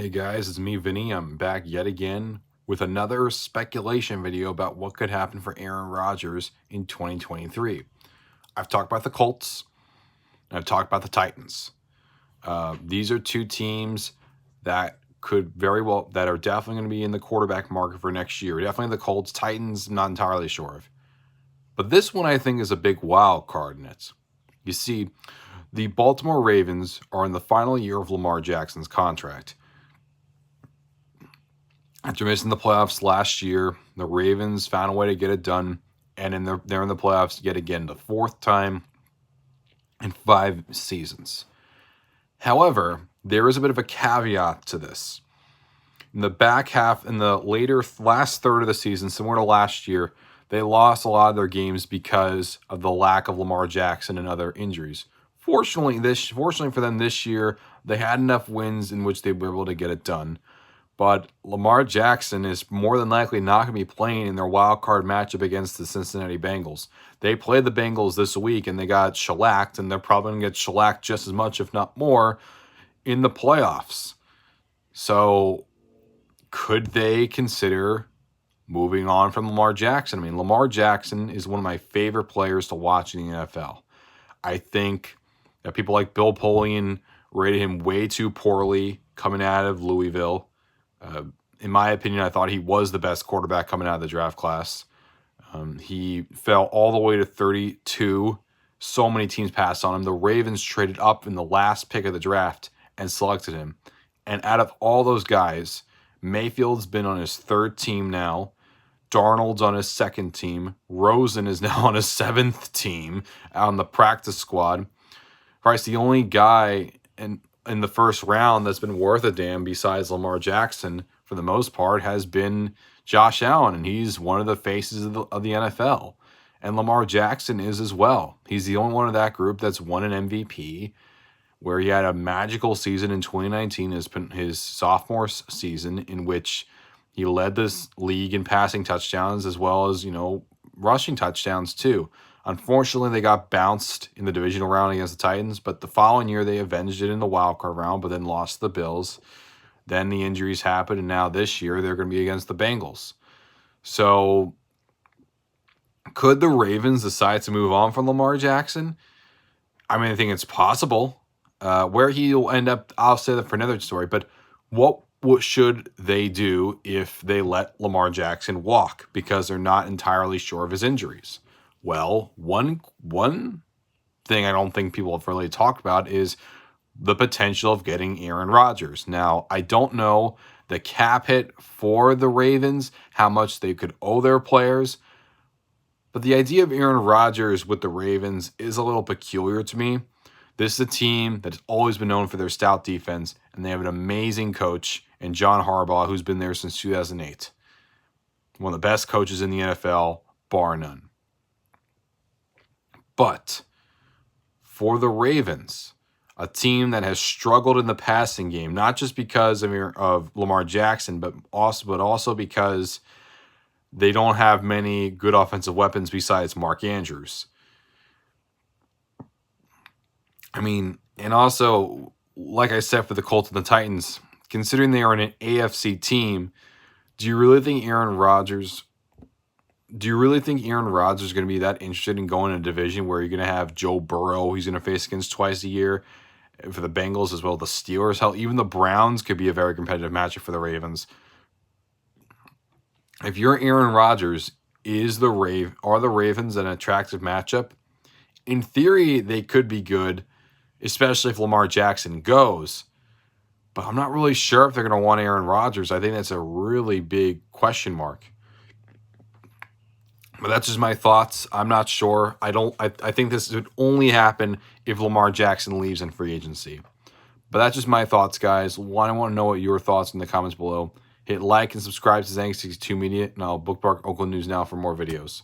Hey guys, it's me, Vinny. I'm back yet again with another speculation video about what could happen for Aaron Rodgers in 2023. I've talked about the Colts, and I've talked about the Titans. These are two teams that that are definitely going to be in the quarterback market for next year. Definitely the Colts. Titans, I'm not entirely sure of. But this one I think is a big wild card in it. You see, the Baltimore Ravens are in the final year of Lamar Jackson's contract. After missing the playoffs last year, the Ravens found a way to get it done, and they're in the playoffs yet again, the fourth time in 5 seasons. However, there is a bit of a caveat to this. In the back half, in the last third of the season, similar to last year, they lost a lot of their games because of the lack of Lamar Jackson and other injuries. Fortunately for them this year, they had enough wins in which they were able to get it done. But Lamar Jackson is more than likely not going to be playing in their wild card matchup against the Cincinnati Bengals. They played the Bengals this week and they got shellacked, and they're probably going to get shellacked just as much, if not more, in the playoffs. So could they consider moving on from Lamar Jackson? I mean, Lamar Jackson is one of my favorite players to watch in the NFL. I think that people like Bill Polian rated him way too poorly coming out of Louisville. In my opinion, I thought he was the best quarterback coming out of the draft class. He fell all the way to 32. So many teams passed on him. The Ravens traded up in the last pick of the draft and selected him. And out of all those guys, Mayfield's been on his 3rd team now. Darnold's on his 2nd team. Rosen is now on his 7th team on the practice squad. Probably the only guy in the first round that's been worth a damn besides Lamar Jackson for the most part has been Josh Allen, and he's one of the faces of the NFL. And Lamar Jackson is as well. He's the only one of that group that's won an MVP, where he had a magical season in 2019, his sophomore season, in which he led this league in passing touchdowns as well as, rushing touchdowns too. Unfortunately, they got bounced in the divisional round against the Titans, but the following year they avenged it in the wildcard round, but then lost to the Bills. Then the injuries happened, and now this year they're going to be against the Bengals. So could the Ravens decide to move on from Lamar Jackson? I mean, I think it's possible. Where he'll end up, I'll say that for another story, but what should they do if they let Lamar Jackson walk because they're not entirely sure of his injuries? Well, one thing I don't think people have really talked about is the potential of getting Aaron Rodgers. Now, I don't know the cap hit for the Ravens, how much they could owe their players, but the idea of Aaron Rodgers with the Ravens is a little peculiar to me. This is a team that's always been known for their stout defense, and they have an amazing coach in John Harbaugh, who's been there since 2008. One of the best coaches in the NFL, bar none. But for the Ravens, a team that has struggled in the passing game, not just because of Lamar Jackson, but also because they don't have many good offensive weapons besides Mark Andrews. I mean, and also, like I said for the Colts and the Titans, considering they are an AFC team, do you really think Aaron Rodgers is going to be that interested in going in a division where you're going to have Joe Burrow, he's going to face against twice a year for the Bengals, as well as the Steelers? Hell, even the Browns could be a very competitive matchup for the Ravens. If you're Aaron Rodgers, are the Ravens an attractive matchup? In theory, they could be good, especially if Lamar Jackson goes. But I'm not really sure if they're going to want Aaron Rodgers. I think that's a really big question mark. But that's just my thoughts. I'm not sure. I think this would only happen if Lamar Jackson leaves in free agency. But that's just my thoughts, guys. I want to know what your thoughts in the comments below. Hit like and subscribe to Zang62 Media, and I'll bookmark Oakland News Now for more videos.